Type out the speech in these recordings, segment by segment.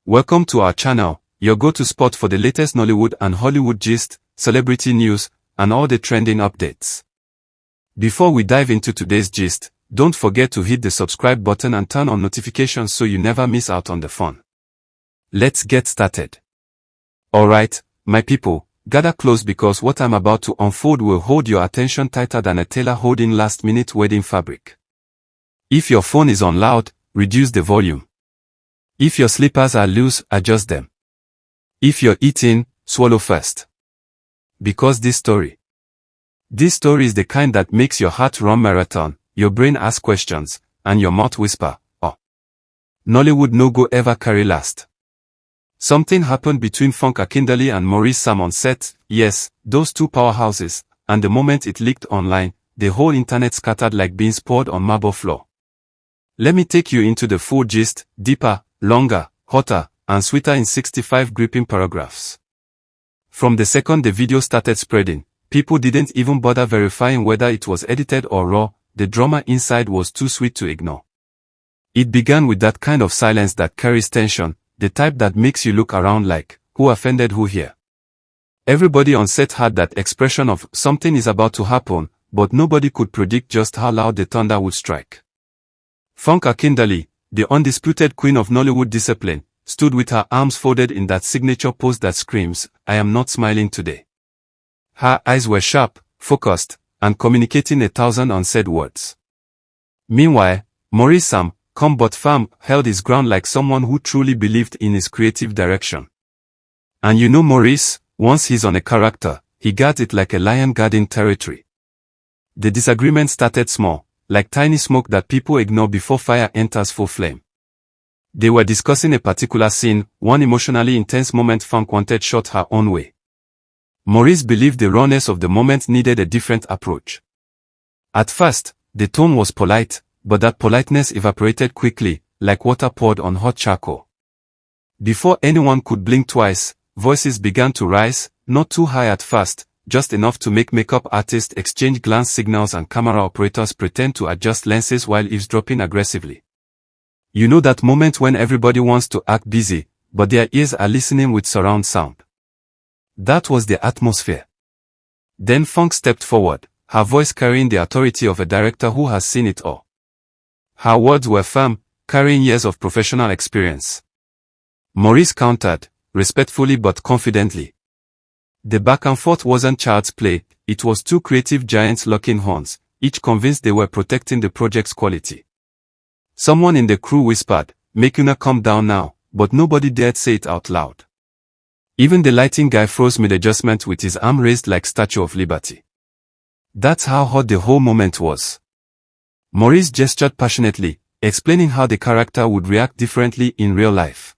Welcome to our channel, your go-to spot for the latest Nollywood and Hollywood gist, celebrity news, and all the trending updates. Before we dive into today's gist, don't forget to hit the subscribe button and turn on notifications so you never miss out on the fun. Let's get started. Alright, my people, gather close because what I'm about to unfold will hold your attention tighter than a tailor holding last-minute wedding fabric. If your phone is on loud, reduce the volume. If your slippers are loose, adjust them. If you're eating, swallow first. Because this story is the kind that makes your heart run marathon, your brain ask questions, and your mouth whisper, oh. Nollywood no go ever carry last. Something happened between Funke Akindele and Maurice on set, yes, those two powerhouses, and the moment it leaked online, the whole internet scattered like beans poured on marble floor. Let me take you into the full gist, deeper, longer, hotter, and sweeter in 65 gripping paragraphs. From the second the video started spreading, people didn't even bother verifying whether it was edited or raw, the drama inside was too sweet to ignore. It began with that kind of silence that carries tension, the type that makes you look around like, who offended who here? Everybody on set had that expression of, something is about to happen, but nobody could predict just how loud the thunder would strike. Funke Akindele, the undisputed queen of Nollywood discipline, stood with her arms folded in that signature pose that screams, I am not smiling today. Her eyes were sharp, focused, and communicating 1,000 unsaid words. Meanwhile, Maurice, calm but firm, held his ground like someone who truly believed in his creative direction. And you know Maurice, once he's on a character, he guards it like a lion guarding territory. The disagreement started small, like tiny smoke that people ignore before fire enters full flame. They were discussing a particular scene, one emotionally intense moment Funke wanted shot her own way. Maurice believed the rawness of the moment needed a different approach. At first, the tone was polite, but that politeness evaporated quickly, like water poured on hot charcoal. Before anyone could blink twice, voices began to rise, not too high at first, just enough to make makeup artists exchange glance signals and camera operators pretend to adjust lenses while eavesdropping aggressively. You know that moment when everybody wants to act busy, but their ears are listening with surround sound. That was the atmosphere. Then Funke stepped forward, her voice carrying the authority of a director who has seen it all. Her words were firm, carrying years of professional experience. Maurice countered, respectfully but confidently. The back and forth wasn't child's play, it was two creative giants locking horns, each convinced they were protecting the project's quality. Someone in the crew whispered, make una calm down now, but nobody dared say it out loud. Even the lighting guy froze mid-adjustment with his arm raised like Statue of Liberty. That's how hot the whole moment was. Maurice gestured passionately, explaining how the character would react differently in real life.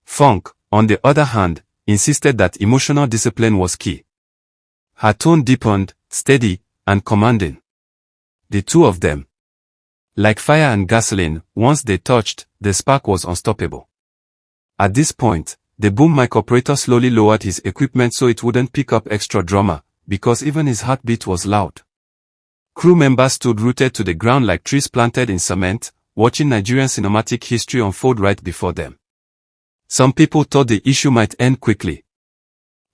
Funke, on the other hand, insisted that emotional discipline was key. Her tone deepened, steady, and commanding. The two of them, like fire and gasoline, once they touched, the spark was unstoppable. At this point, the boom mic operator slowly lowered his equipment so it wouldn't pick up extra drama, because even his heartbeat was loud. Crew members stood rooted to the ground like trees planted in cement, watching Nigerian cinematic history unfold right before them. Some people thought the issue might end quickly.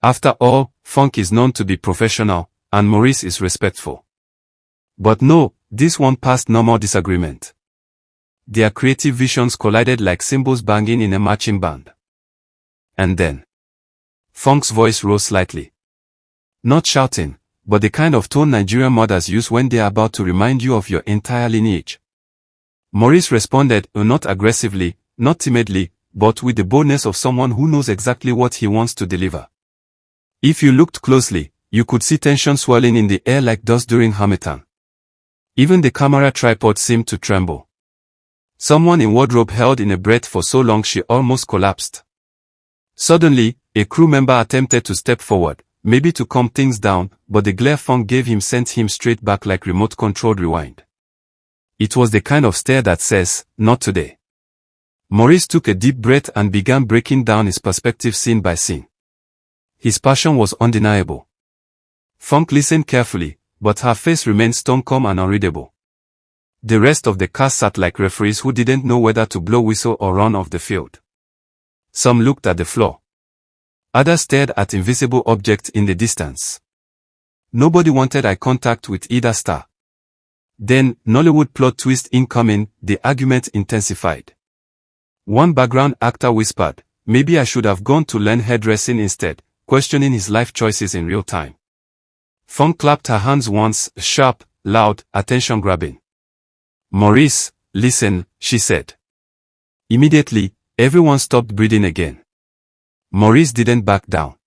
After all, Funke is known to be professional, and Maurice is respectful. But no, this one passed normal disagreement. Their creative visions collided like cymbals banging in a marching band. And then, Funke's voice rose slightly. Not shouting, but the kind of tone Nigerian mothers use when they are about to remind you of your entire lineage. Maurice responded, not aggressively, not timidly, but with the boldness of someone who knows exactly what he wants to deliver. If you looked closely, you could see tension swirling in the air like dust during Harmattan. Even the camera tripod seemed to tremble. Someone in wardrobe held in a breath for so long she almost collapsed. Suddenly, a crew member attempted to step forward, maybe to calm things down, but the glare Funke gave him sent him straight back like remote-controlled rewind. It was the kind of stare that says, not today. Maurice took a deep breath and began breaking down his perspective scene by scene. His passion was undeniable. Funke listened carefully, but her face remained stone calm and unreadable. The rest of the cast sat like referees who didn't know whether to blow whistle or run off the field. Some looked at the floor. Others stared at invisible objects in the distance. Nobody wanted eye contact with either star. Then, Nollywood plot twist incoming, the argument intensified. One background actor whispered, "Maybe I should have gone to learn hairdressing instead," questioning his life choices in real time. Funke clapped her hands once, sharp, loud, attention-grabbing. "Maurice, listen," she said. Immediately, everyone stopped breathing again. Maurice didn't back down.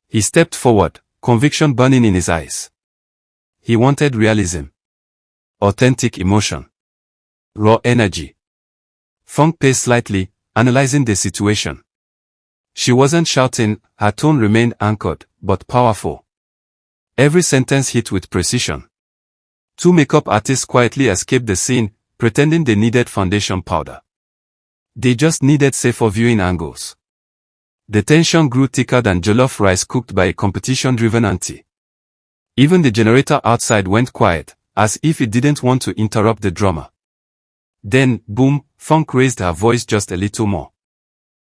He stepped forward, conviction burning in his eyes. He wanted realism. Authentic emotion. Raw energy. Funke paced slightly, analyzing the situation. She wasn't shouting, her tone remained anchored, but powerful. Every sentence hit with precision. Two makeup artists quietly escaped the scene, pretending they needed foundation powder. They just needed safer viewing angles. The tension grew thicker than jollof rice cooked by a competition-driven auntie. Even the generator outside went quiet, as if it didn't want to interrupt the drama. Then, boom, Funke raised her voice just a little more.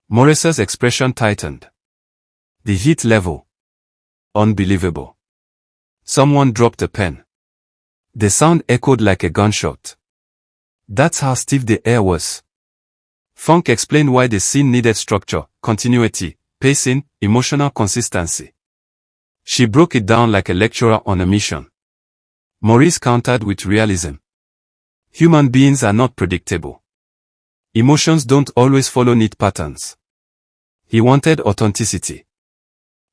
Maurice's expression tightened. The heat level. Unbelievable. Someone dropped a pen. The sound echoed like a gunshot. That's how stiff the air was. Funke explained why the scene needed structure, continuity, pacing, emotional consistency. She broke it down like a lecturer on a mission. Maurice countered with realism. Human beings are not predictable. Emotions don't always follow neat patterns. He wanted authenticity.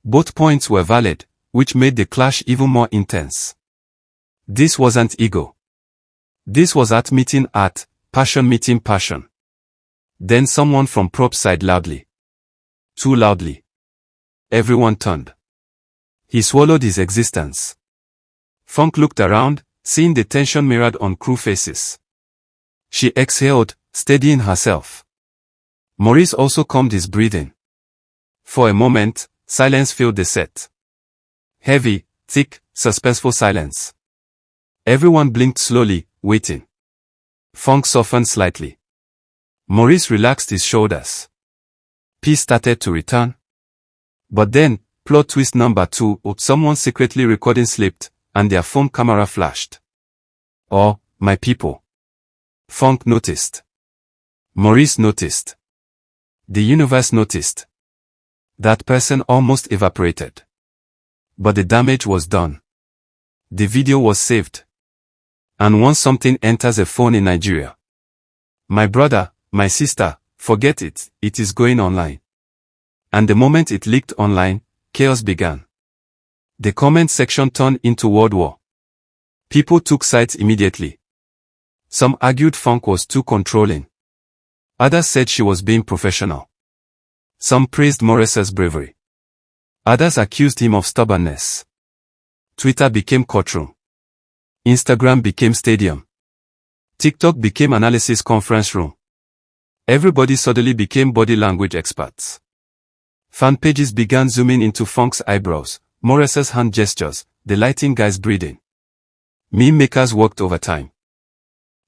Both points were valid, which made the clash even more intense. This wasn't ego. This was art meeting art, passion meeting passion. Then someone from props sighed loudly. Too loudly. Everyone turned. He swallowed his existence. Funke looked around, seeing the tension mirrored on crew faces. She exhaled, steadying herself. Maurice also calmed his breathing. For a moment, silence filled the set. Heavy, thick, suspenseful silence. Everyone blinked slowly, waiting. Funke softened slightly. Maurice relaxed his shoulders. Peace started to return. But then, plot twist number 2, someone secretly recording slipped, and their phone camera flashed. "Oh, my people." Funke noticed. Maurice noticed. The universe noticed. That person almost evaporated. But the damage was done. The video was saved. And once something enters a phone in Nigeria, my brother, my sister, forget it, it is going online. And the moment it leaked online, chaos began. The comment section turned into World War. People took sides immediately. Some argued Funke was too controlling. Others said she was being professional. Some praised Maurice's bravery. Others accused him of stubbornness. Twitter became courtroom. Instagram became stadium. TikTok became analysis conference room. Everybody suddenly became body language experts. Fan pages began zooming into Funke's eyebrows, Maurice's hand gestures, the lighting guy's breathing. Meme makers worked overtime.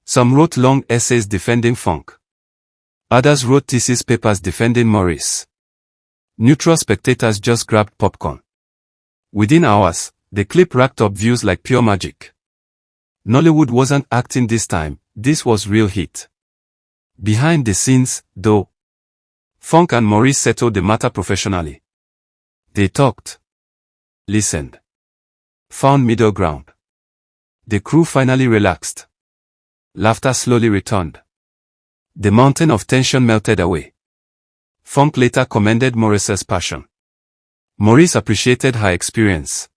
Some wrote long essays defending Funke. Others wrote thesis papers defending Maurice. Neutral spectators just grabbed popcorn. Within hours, the clip racked up views like pure magic. Nollywood wasn't acting this time, this was real hit. Behind the scenes, though, Funke and Maurice settled the matter professionally. They talked. Listened. Found middle ground. The crew finally relaxed. Laughter slowly returned. The mountain of tension melted away. Funke later commended Maurice's passion. Maurice appreciated her experience.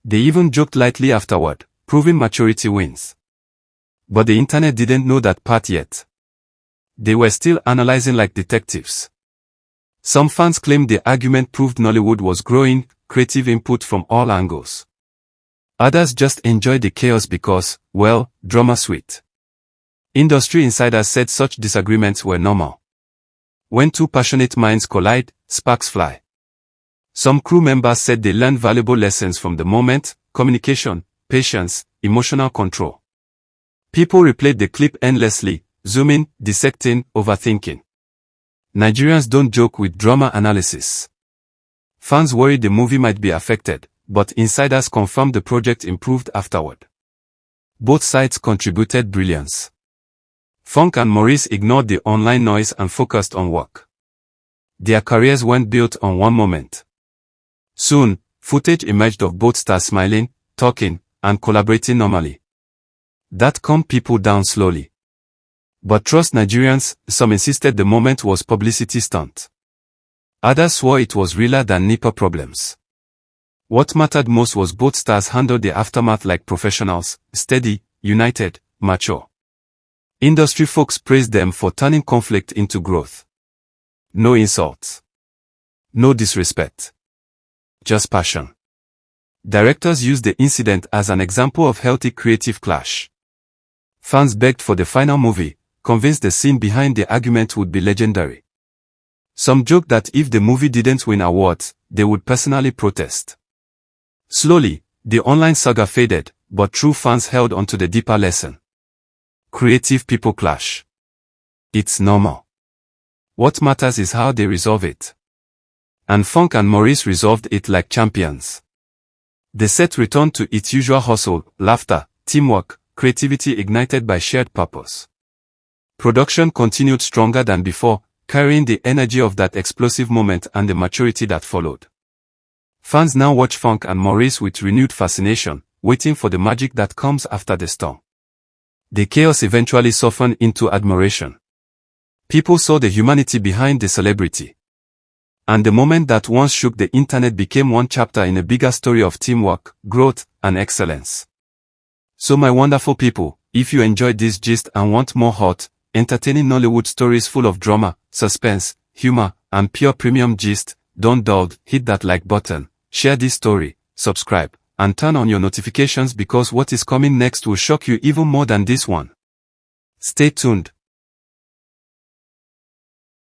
They even joked lightly afterward, proving maturity wins. But the internet didn't know that part yet. They were still analyzing like detectives. Some fans claimed the argument proved Nollywood was growing, creative input from all angles. Others just enjoyed the chaos because, well, drama sweet. Industry insiders said such disagreements were normal. When two passionate minds collide, sparks fly. Some crew members said they learned valuable lessons from the moment: communication, patience, emotional control. People replayed the clip endlessly, zooming, dissecting, overthinking. Nigerians don't joke with drama analysis. Fans worry the movie might be affected, but insiders confirm the project improved afterward. Both sides contributed brilliance. Funke and Maurice ignored the online noise and focused on work. Their careers weren't built on one moment. Soon, footage emerged of both stars smiling, talking, and collaborating normally. That calmed people down slowly. But trust Nigerians, some insisted the moment was publicity stunt. Others swore it was realer than NEPA problems. What mattered most was both stars handled the aftermath like professionals, steady, united, mature. Industry folks praised them for turning conflict into growth. No insults. No disrespect. Just passion. Directors used the incident as an example of healthy creative clash. Fans begged for the final movie, convinced the scene behind the argument would be legendary. Some joked that if the movie didn't win awards, they would personally protest. Slowly, the online saga faded, but true fans held onto the deeper lesson. Creative people clash. It's normal. What matters is how they resolve it. And Funke and Maurice resolved it like champions. The set returned to its usual hustle, laughter, teamwork, creativity ignited by shared purpose. Production continued stronger than before, carrying the energy of that explosive moment and the maturity that followed. Fans now watch Funke and Maurice with renewed fascination, waiting for the magic that comes after the storm. The chaos eventually softened into admiration. People saw the humanity behind the celebrity. And the moment that once shook the internet became one chapter in a bigger story of teamwork, growth, and excellence. So my wonderful people, if you enjoyed this gist and want more hot, entertaining Nollywood stories full of drama, suspense, humor, and pure premium gist, don't dull, hit that like button, share this story, subscribe, and turn on your notifications because what is coming next will shock you even more than this one. Stay tuned.